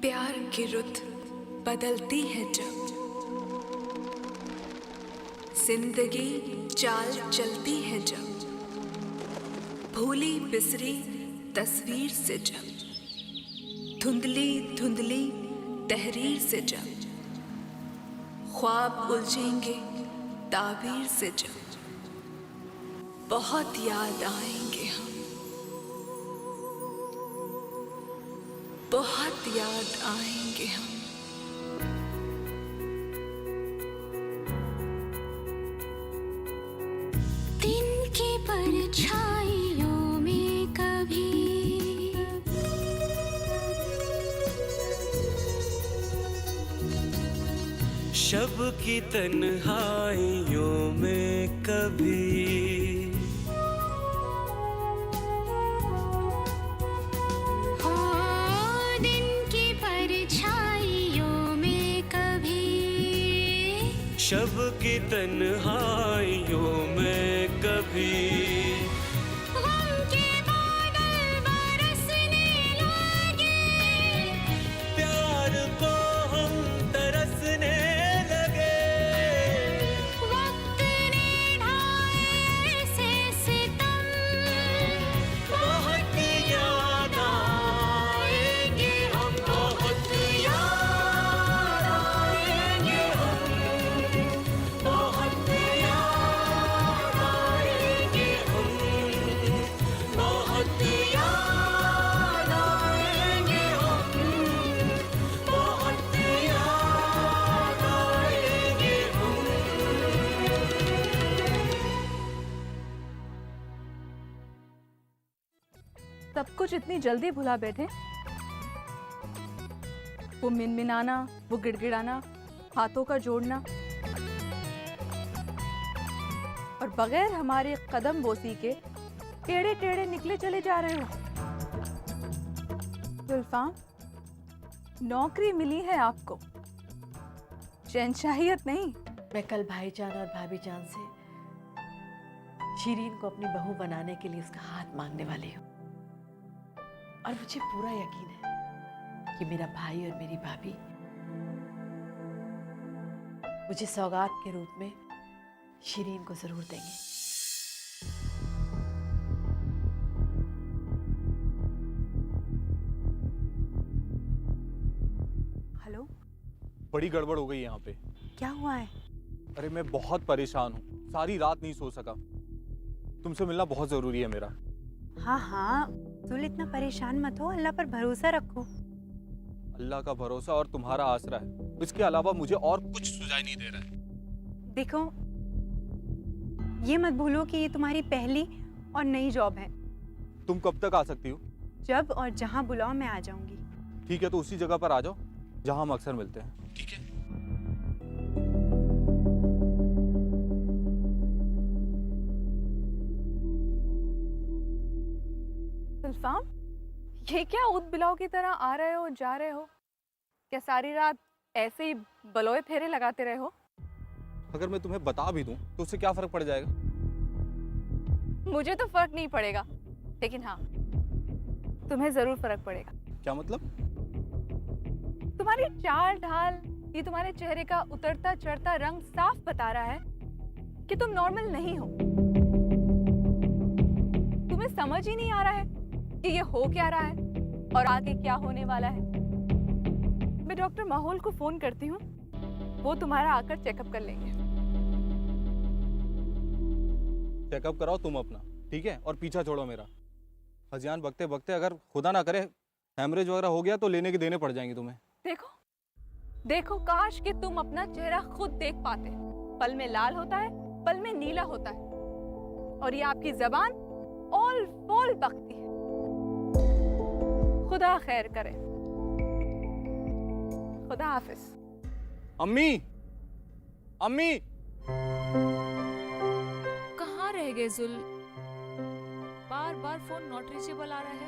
प्यार की रुत बदलती है जब, जिंदगी चाल चलती है जब, भूली बिसरी तस्वीर से जब, धुंधली धुंधली तहरीर से जब, ख्वाब उलझेंगे ताबीर से जब, बहुत याद आएंगे हम, बहुत याद आएंगे हम। दिन की परछाइयों में कभी शब की तन्हाइयों में कभी शब की तन्हाइयों में कभी गम के बादल बरसने लगे, प्यार को हम तरसने लगे, वक्त ने ढाए ऐसे सितम, बहुत याद आएंगे हम, बहुत याद आएंगे हम, बहुत याद आएंगे हम, बहुत याद आएंगे हम, बहुत याद आएंगे हम। सब कुछ इतनी जल्दी भुला बैठे। वो मिनमिनाना, वो गिड़गिड़ाना, हाथों का जोड़ना और बगैर हमारे कदम बोसी के टेढ़े टेढ़े निकले चले जा रहे हो। जुल्फा, नौकरी मिली है आपको, शहंशाहियत नहीं। मैं कल भाईजान और भाभी जान से शीरीन को अपनी बहू बनाने के लिए उसका हाथ मांगने वाली हूँ और मुझे पूरा यकीन है कि मेरा भाई और मेरी भाभी मुझे सौगात के रूप में शीरीन को जरूर देंगे। हेलो, बड़ी गड़बड़ हो गई यहाँ पे। क्या हुआ है? अरे मैं बहुत परेशान हूँ, सारी रात नहीं सो सका। तुमसे मिलना बहुत जरूरी है मेरा। हाँ हाँ, तुम इतना परेशान मत हो, अल्लाह पर भरोसा रखो। अल्लाह का भरोसा और तुम्हारा आसरा है, इसके अलावा मुझे और कुछ सुझाई नहीं दे रहा है। देखो, ये मत भूलो कि ये तुम्हारी पहली और नई जॉब है। तुम कब तक आ सकती हो? जब और जहाँ बुलाओ मैं आ जाऊंगी। ठीक है, तो उसी जगह पर आ जाओ जहाँ हम अक्सर मिलते हैं। ठीक है। जुल्फा, ये क्या ऊद बिलाव की तरह आ रहे हो जा रहे हो? क्या सारी रात ऐसे ही बलोए फेरे लगाते रहे हो? अगर मैं तुम्हें बता भी दूं तो उससे क्या फर्क पड़ जाएगा? मुझे तो फर्क नहीं पड़ेगा, लेकिन हाँ, तुम्हें जरूर फर्क पड़ेगा। क्या मतलब? तुम्हारी चाल ढाल, ये तुम्हारे चेहरे का उतरता चढ़ता रंग साफ बता रहा है कि तुम नॉर्मल नहीं हो। तुम्हें समझ ही नहीं आ रहा है कि ये हो क्या रहा है और आगे क्या होने वाला है। मैं डॉक्टर माहौल को फोन करती हूँ, वो तुम्हारा आकर चेकअप कर लेंगे। चेकअप कराओ तुम अपना, ठीक है? और पीछा छोड़ो मेरा। अजियान बकते बकते अगर खुदा ना करे हेमरेज वगैरह हो गया तो लेने के देने पड़ जाएंगे तुम्हें। देखो देखो, काश कि तुम अपना चेहरा खुद देख पाते। पल में लाल होता है, पल में नीला होता है, और ये आपकी जबान ऑल फोल बकती है। खुदा खैर करे। खुदा हाफिज। अम्मी, अम्मी, कहाँ रह गए जुल? बार बार फोन नॉट रीचेबल आ रहा है।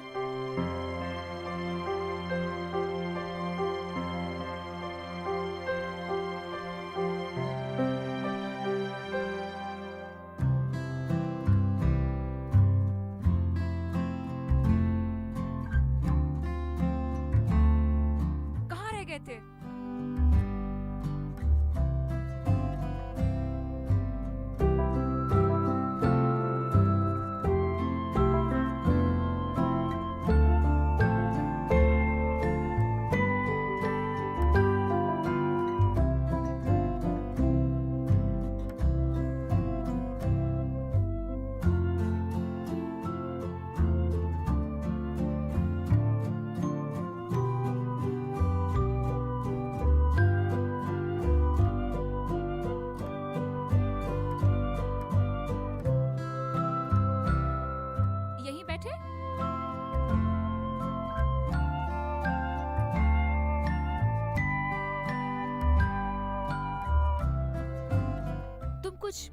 कुछ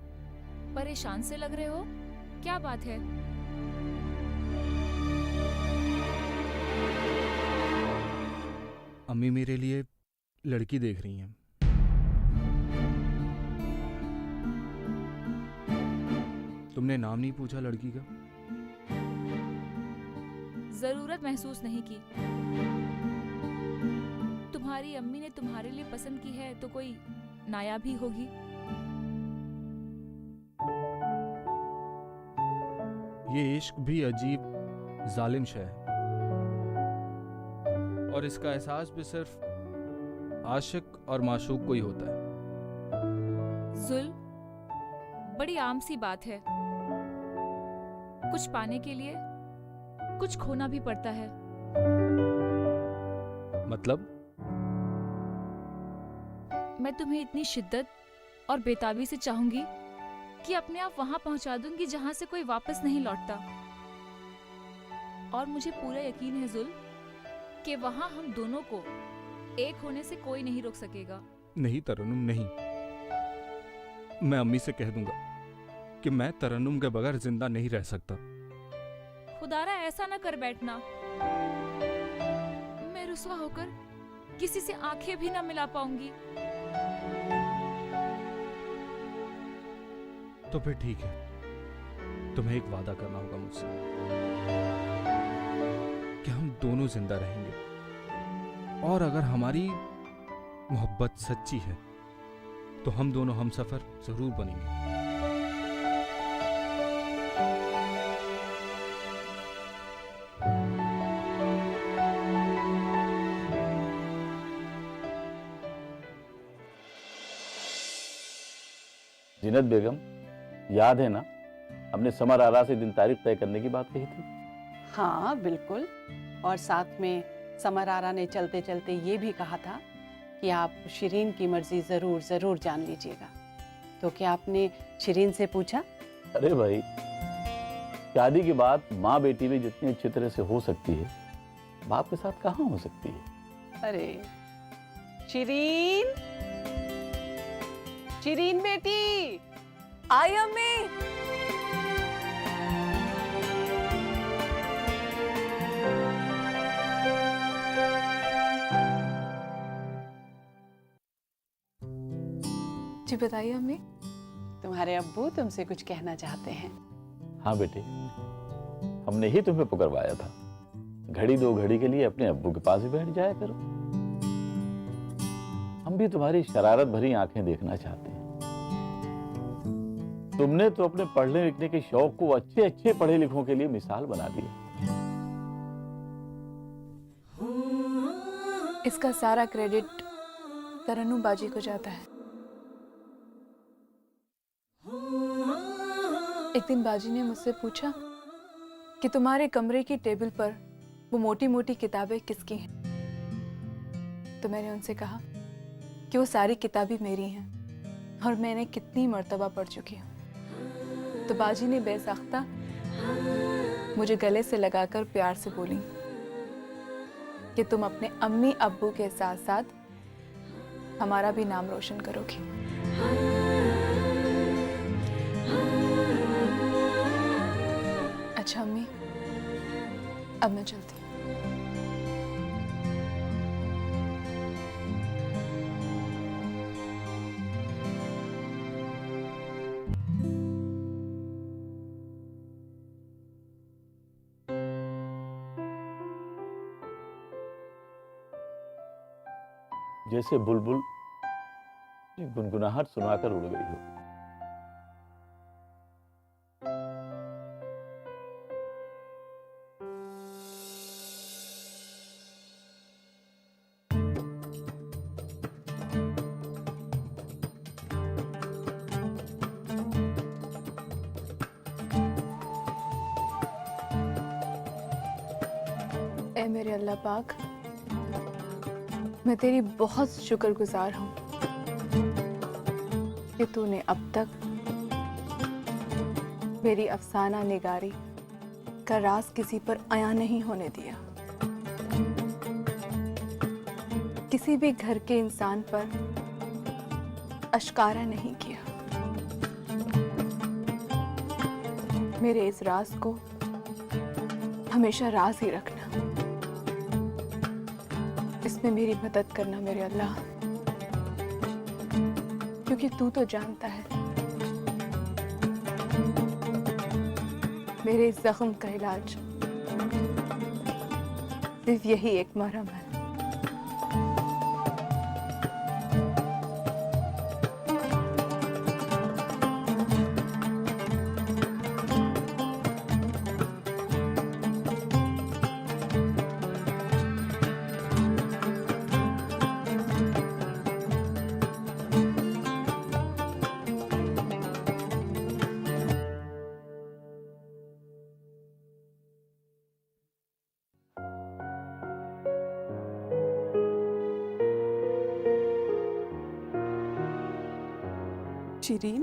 परेशान से लग रहे हो, क्या बात है? अम्मी मेरे लिए लड़की देख रही हैं। तुमने नाम नहीं पूछा लड़की का? जरूरत महसूस नहीं की। तुम्हारी अम्मी ने तुम्हारे लिए पसंद की है तो कोई नायाब ही होगी। ये इश्क भी अजीब जालिम शय है, और इसका एहसास भी सिर्फ आशिक और माशूक को ही होता है। जुल, बड़ी आम सी बात है। कुछ पाने के लिए कुछ खोना भी पड़ता है। मतलब? मैं तुम्हें इतनी शिद्दत और बेताबी से चाहूंगी कि अपने आप वहां पहुंचा दूंगी जहां से कोई वापस नहीं लौटता। और मुझे पूरा यकीन है जुल कि वहां हम दोनों को एक होने से कोई नहीं रोक सकेगा। नहीं तरन्नुम, नहीं। मैं अम्मी से कह दूंगा कि मैं तरन्नुम के बगैर जिंदा नहीं रह सकता। खुदारा ऐसा ना कर बैठना। मैं रुसवा होकर किसी से आंखें भी ना मिला पाऊंगी। तो फिर ठीक है, तुम्हें एक वादा करना होगा मुझसे कि हम दोनों जिंदा रहेंगे, और अगर हमारी मोहब्बत सच्ची है तो हम दोनों हमसफर जरूर बनेंगे। जीनत बेगम, याद है ना, हमने समर आरा से दिन तारीख तय करने की बात कही थी? हाँ बिल्कुल। और साथ में समर आरा ने चलते चलते ये भी कहा था कि आप शिरीन की मर्जी जरूर जरूर जान लीजिएगा। तो क्या आपने शिरीन से पूछा? अरे भाई, शादी की बात माँ बेटी में जितनी अच्छी तरह से हो सकती है, बाप के साथ कहाँ हो सकती है? अरे शिरीन, शिरीन बेटी। आई अम्मी। जी बताइए अम्मी। तुम्हारे अब्बू तुमसे कुछ कहना चाहते हैं। हाँ बेटे, हमने ही तुम्हें पुकरवाया था। घड़ी दो घड़ी के लिए अपने अब्बू के पास ही बैठ जाया करो। हम भी तुम्हारी शरारत भरी आंखें देखना चाहते हैं। तुमने तो अपने पढ़ने लिखने के शौक को अच्छे अच्छे पढ़े लिखों के लिए मिसाल बना दिया। इसका सारा क्रेडिट तरन्नुम बाजी को जाता है। एक दिन बाजी ने मुझसे पूछा कि तुम्हारे कमरे की टेबल पर वो मोटी मोटी किताबें किसकी हैं? तो मैंने उनसे कहा कि वो सारी किताबें मेरी हैं और मैंने कितनी मर्तबा पढ़ चुकी हूँ। तो बाजी ने बेसाख्ता मुझे गले से लगाकर प्यार से बोली कि तुम अपने अम्मी अब्बू के साथ साथ हमारा भी नाम रोशन करोगी। अच्छा अम्मी, अब मैं चलती हूँ। जैसे बुलबुल गुनगुनाहट सुनाकर उड़ गई हो। ऐ मेरे अल्लाह पाक, मैं तेरी बहुत शुक्रगुजार हूँ कि तूने अब तक मेरी अफसाना निगारी का राज किसी पर आया नहीं होने दिया। किसी भी घर के इंसान पर अश्कारा नहीं किया। मेरे इस राज को हमेशा राज ही रखना। इसमें मेरी मदद करना मेरे अल्लाह, क्योंकि तू तो जानता है मेरे इस जख्म का इलाज सिर्फ यही एक मरहम है। शिरीन,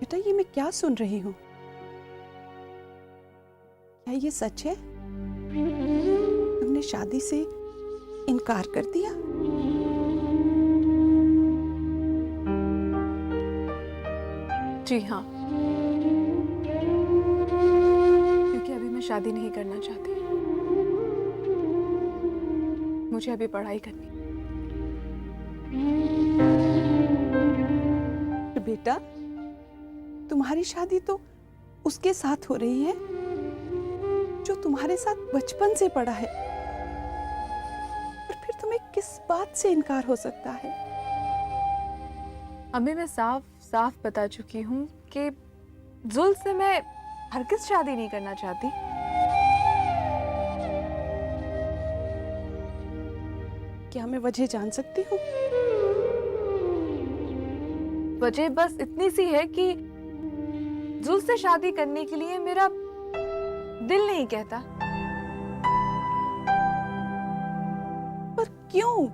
बेटा ये मैं क्या सुन रही हूँ? क्या ये सच है? तुमने शादी से इनकार कर दिया? जी हाँ, क्योंकि अभी मैं शादी नहीं करना चाहती। मुझे अभी पढ़ाई करनी। बेटा, तुम्हारी शादी तो उसके साथ हो रही है जो तुम्हारे साथ बचपन से पढ़ा है, और फिर तुम्हें किस बात से इनकार हो सकता है? अम्मी, मैं साफ साफ बता चुकी हूँ कि जुल से मैं हरगिज़ शादी नहीं करना चाहती। क्या मैं वजह जान सकती हूँ? वजह बस इतनी सी है कि जुल से शादी करने के लिए मेरा दिल नहीं कहता। पर क्यों?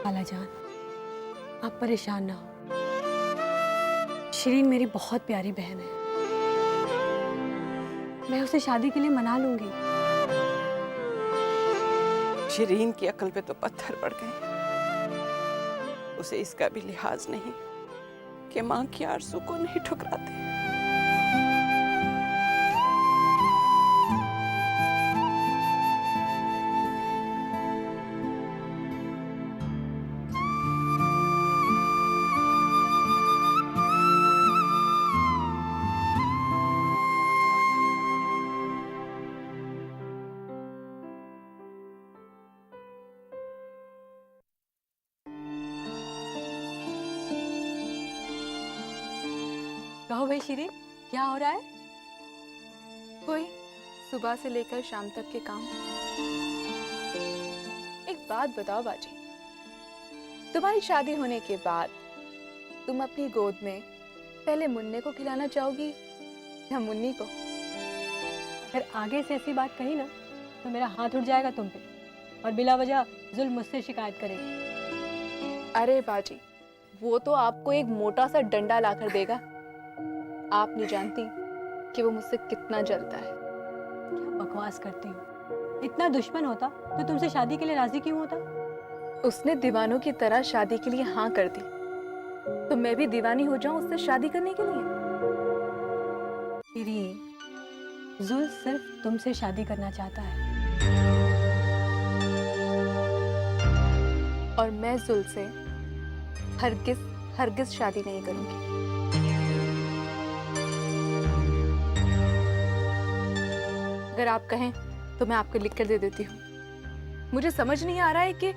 खालाजान, आप परेशान ना हो। शिरीन मेरी बहुत प्यारी बहन है, मैं उसे शादी के लिए मना लूंगी। शिरीन की अकल पे तो पत्थर पड़ गए। उसे इसका भी लिहाज नहीं कि माँ की आरज़ू को नहीं ठुकराते। कहो भाई शिरीन, क्या हो रहा है? कोई सुबह से लेकर शाम तक के काम। एक बात बताओ बाजी, तुम्हारी शादी होने के बाद तुम अपनी गोद में पहले मुन्ने को खिलाना चाहोगी या मुन्नी को? अगर आगे से ऐसी बात कही ना तो मेरा हाथ उठ जाएगा तुम पे, और बिला वजह जुल्म मुझसे शिकायत करेगी। अरे बाजी, वो तो आपको एक मोटा सा डंडा लाकर देगा। आप नहीं जानती कि वो मुझसे कितना जलता है। क्या बकवास करती हो? इतना दुश्मन होता तो तुमसे शादी के लिए राजी क्यों होता? उसने दीवानों की तरह शादी के लिए हाँ कर दी, तो मैं भी दीवानी हो जाऊं उससे शादी करने के लिए? शिरीन, जुल सिर्फ तुमसे शादी करना चाहता है। और मैं जुल से हरगिज शादी नहीं करूंगी। अगर आप कहें तो मैं आपको लिख कर दे देती हूँ। मुझे समझ नहीं आ रहा है कि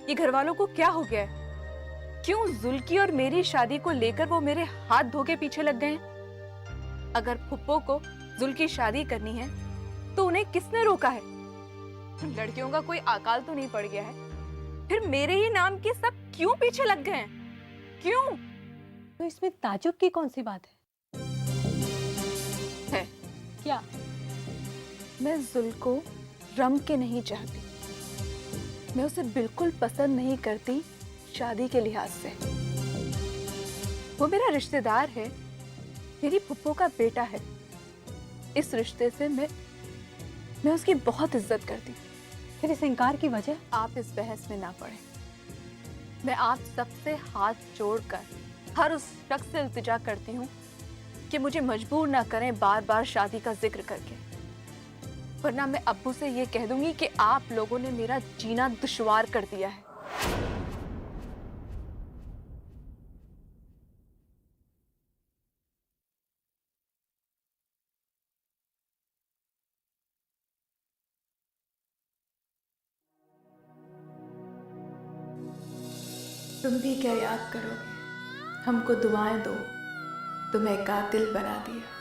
ये घर वालों को क्या हो गया है। क्यों जुल की और मेरी शादी को लेकर वो मेरे हाथ धो के पीछे लग गए हैं? अगर फुप्पो को जुल की शादी करनी है तो उन्हें किसने रोका है? लड़कियों का कोई अकाल तो नहीं पड़ गया है? फिर मेरे ही नाम के सब क्यों पीछे लग गए हैं? क्यों? तो इसमें ताजुब की कौन सी बात है? क्या? मैं जुल को रम के नहीं चाहती। मैं उसे बिल्कुल पसंद नहीं करती शादी के लिहाज से। वो मेरा रिश्तेदार है, मेरी फुप्पो का बेटा है। इस रिश्ते से मैं उसकी बहुत इज्जत करती। फिर इस इनकार की वजह? आप इस बहस में ना पड़े। मैं आप सबसे हाथ जोड़कर हर उस शख्स से इल्तिजा करती हूँ कि मुझे मजबूर ना करें बार बार शादी का जिक्र करके, वरना मैं अब्बू से ये कह दूंगी कि आप लोगों ने मेरा जीना दुश्वार कर दिया है। तुम भी क्या याद करोगे? हमको दुआएं दो, तुम्हें कातिल बना दिया।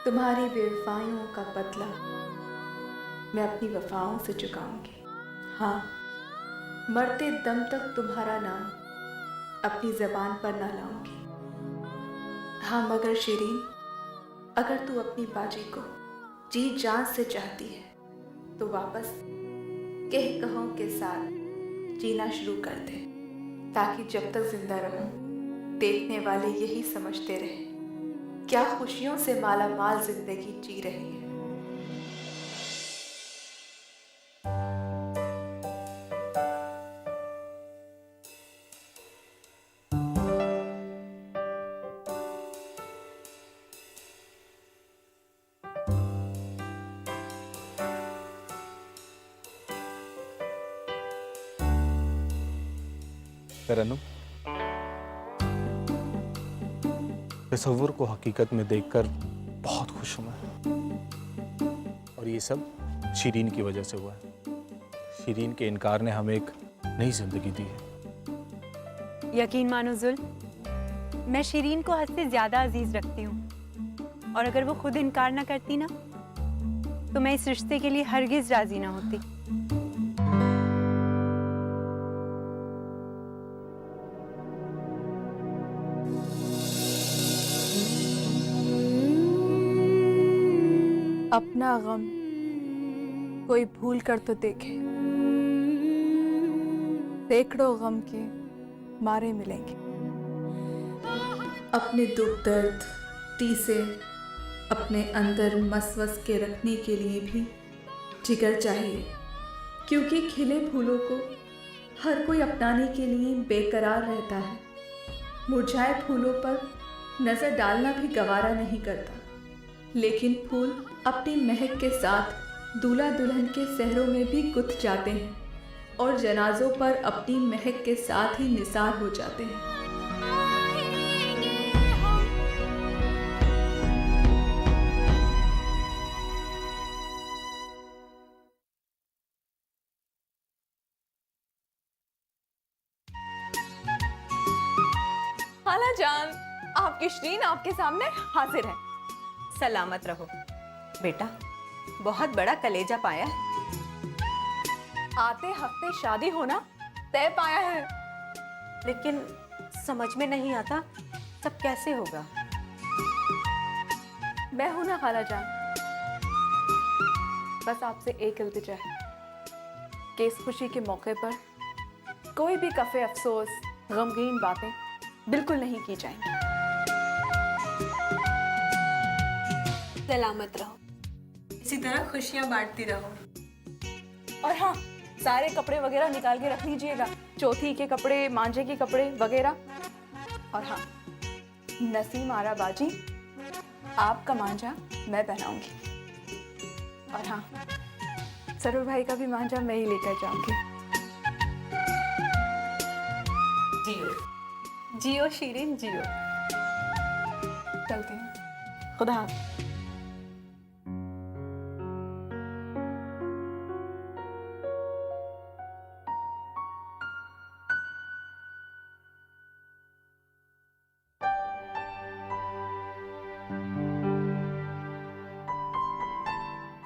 तुम्हारी बेवफाइयों का बदला मैं अपनी वफाओं से चुकाऊंगी। हाँ, मरते दम तक तुम्हारा नाम अपनी ज़बान पर ना लाऊंगी। हाँ, मगर शिरीन, अगर तू अपनी बाजी को जी जान से चाहती है तो वापस कह कहों के साथ जीना शुरू कर दे, ताकि जब तक जिंदा रहूं देखने वाले यही समझते रहे क्या खुशियों से माला माल जिंदगी जी रही है। तरन्नुम, तसव्वुर को हकीकत में देखकर बहुत खुश हूं मैं। और ये सब शिरीन की वजह से हुआ है। शिरीन के इनकार ने हमें एक नई जिंदगी दी है। यकीन मानो जुल, मैं शिरीन को हद से ज्यादा अजीज रखती हूँ, और अगर वो खुद इनकार ना करती ना तो मैं इस रिश्ते के लिए हरगिज राजी ना होती। अपना गम कोई भूल कर तो देखे, सैकड़ों गम के मारे मिलेंगे। अपने दुख दर्द टीसे अपने अंदर मसवस के रखने के लिए भी जिगर चाहिए, क्योंकि खिले फूलों को हर कोई अपनाने के लिए बेकरार रहता है। मुरझाए फूलों पर नज़र डालना भी गवारा नहीं करता, लेकिन फूल अपनी महक के साथ दूल्हा दुल्हन के सहरों में भी गुथ जाते हैं और जनाजों पर अपनी महक के साथ ही निसार हो जाते हैं। खाला जान, आपकी शिरीन आपके सामने हाजिर है। सलामत रहो बेटा, बहुत बड़ा कलेजा पाया है। आते हफ्ते शादी होना तय पाया है। लेकिन समझ में नहीं आता सब कैसे होगा। मैं हूं ना खाला जान, बस आपसे एक इल्तिजा है कि इस खुशी के मौके पर कोई भी कफे अफसोस गमगीन बातें बिल्कुल नहीं की जाएंगी। सलामत रहो, इसी तरह खुशियां बांटती रहो। और हाँ, सारे कपड़े वगैरह निकाल के रख लीजिएगा, चौथी के कपड़े, मांझे के कपड़े वगैरह। और हाँ, नसीम आरा बाजी, आपका मांझा मैं पहनाऊंगी। और हाँ, सरूर भाई का भी मांझा मैं ही लेकर जाऊंगी। जियो जियो शिरीन जियो। चलते हैं, खुदा हाफ़िज़।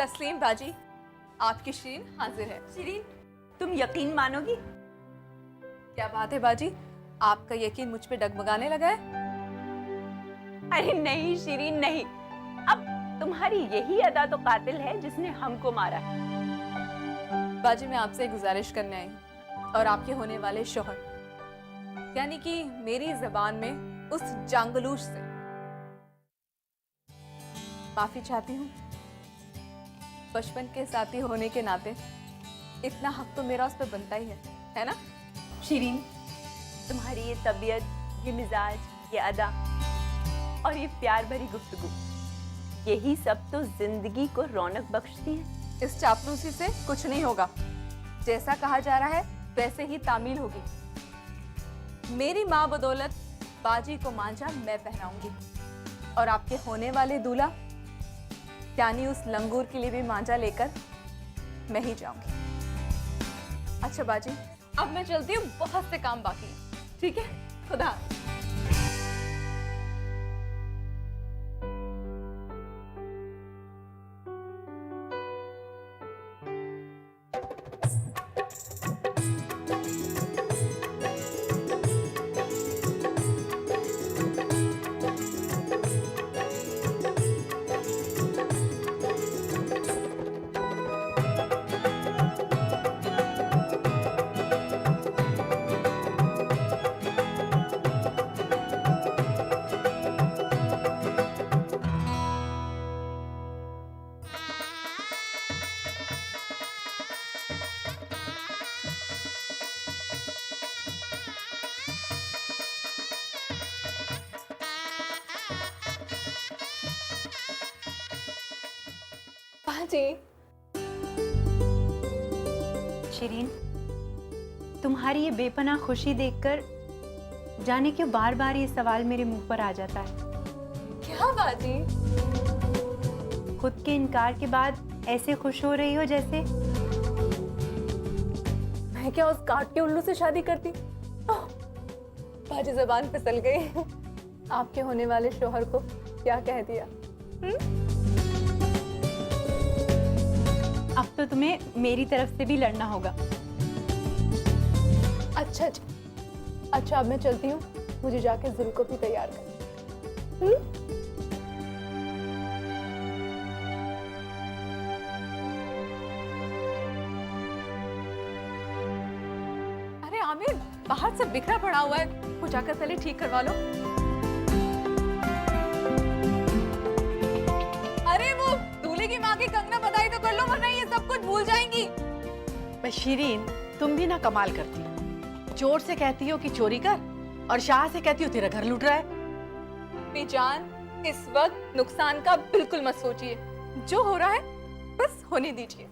तस्लीम बाजी, आपकी शीरीन हाजिर है। शिरीन, तुम यकीन मानोगी? क्या बात है बाजी, आपका यकीन मुझ पे डगमगाने लगा है? अरे नहीं शिरीन नहीं, अब तुम्हारी यही अदा तो कातिल है जिसने हमको मारा है। बाजी, मैं आपसे एक गुजारिश करने आई हूँ और आपके होने वाले शौहर, यानी कि मेरी जबान में उस जांगलूश से माफी चाहती हूँ। बचपन के साथी होने के नाते इतना हक तो मेरा उस पर बनता ही है ना? शिरीन, तुम्हारी ये तबीयत, ये मिजाज, ये अदा और ये प्यार भरी गुफ्तगू, यही सब तो जिंदगी को रौनक बख्शती है। इस चापलूसी से कुछ नहीं होगा। जैसा कहा जा रहा है वैसे ही तामील होगी। मेरी माँ बदौलत बाजी को मांझा मैं पहनाऊंगी और आपके होने वाले दूल्हा यानी उस लंगूर के लिए भी मांझा लेकर मैं ही जाऊंगी। अच्छा बाजी, अब मैं चलती हूँ, बहुत से काम बाकी हैं। ठीक है, खुदा। बाजी, शिरीन, तुम्हारी ये बेपनाह खुशी देखकर जाने क्यों बार बार ये सवाल मेरे मुंह पर आ जाता है। क्या बाजी? खुद के इनकार के बाद ऐसे खुश हो रही हो जैसे मैं क्या उस काट के उल्लू से शादी करती? ओह, बाजी जबान फिसल गई। आपके होने वाले शौहर को क्या कह दिया? अब तो तुम्हें मेरी तरफ से भी लड़ना होगा। अच्छा अच्छा, अब मैं चलती हूँ, मुझे जाके जुल को भी तैयार कर। अरे आमिर, बाहर सब बिखरा पड़ा हुआ है, वो जाकर पहले ठीक करवा लो। अरे वो दूल्हे की माँ की कंगना बधाई तो कर लो, वरना ये सब कुछ भूल जाएंगी। मैं शिरीन, तुम भी ना कमाल करती हो। चोर से कहती हो कि चोरी कर और शाह से कहती हो तेरा घर लूट रहा है। बेजान, इस वक्त नुकसान का बिल्कुल मत सोचिए। जो हो रहा है बस होने दीजिए।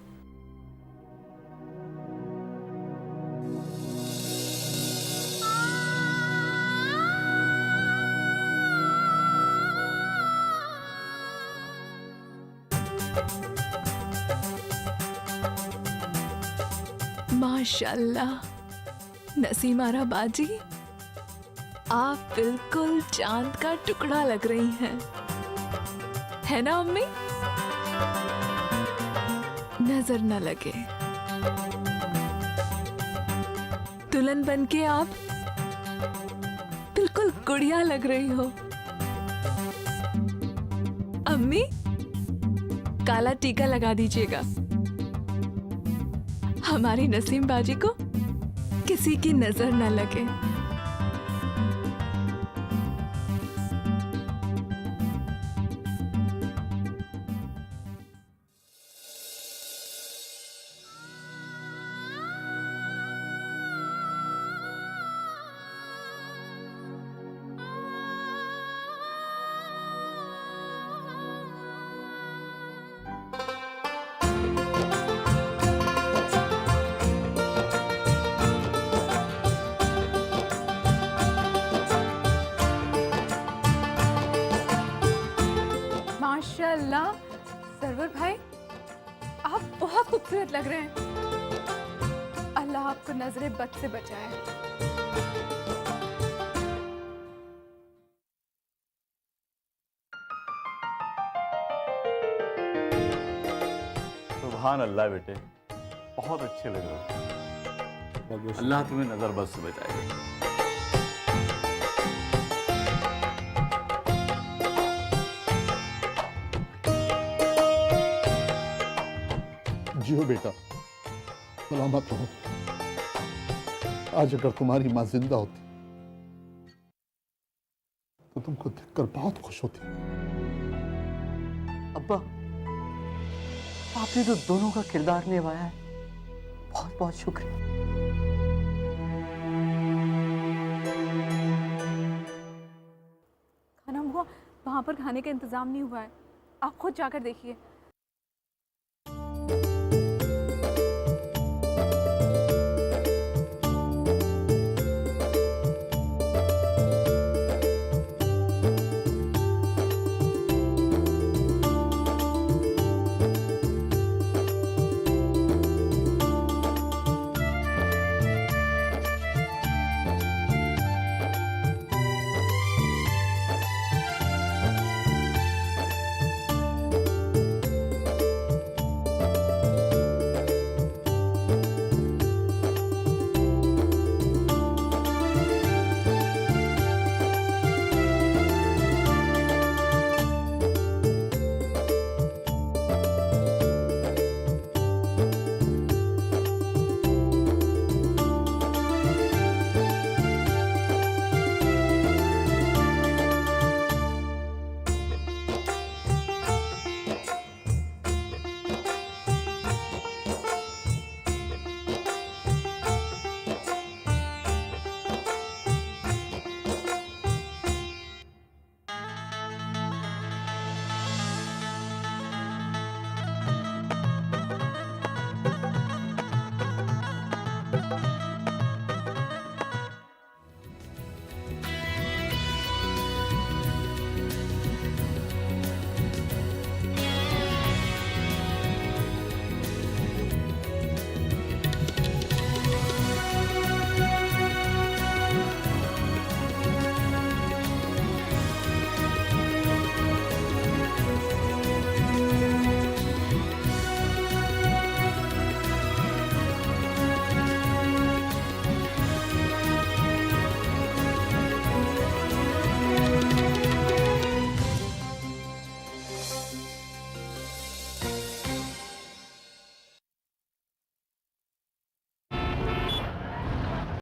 माशाल्लाह, नसीमारा बाजी, आप बिल्कुल चांद का टुकड़ा लग रही हैं, है ना अम्मी? नजर न लगे, दुल्हन बनके आप बिल्कुल गुड़िया लग रही हो। अम्मी, काला टीका लगा दीजिएगा, हमारी नसीम बाजी को किसी की नजर न लगे। माशाल्लाह, सरवर भाई, आप बहुत खूबसूरत लग रहे हैं। अल्लाह आपको नजरे बद से बचाए। सुभान अल्लाह बेटे, बहुत अच्छे लग रहे हो। अल्लाह तुम्हें नजर बद से बचाएगा। जियो बेटा, सलामत रहो। आज अगर तुम्हारी माँ जिंदा होती तो तुमको देखकर बहुत खुश होती। अब्बा, आपने तो दोनों का किरदार निभाया है, बहुत बहुत शुक्रिया। खाना हुआ, वहाँ पर खाने का इंतजाम नहीं हुआ है, आप खुद जाकर देखिए।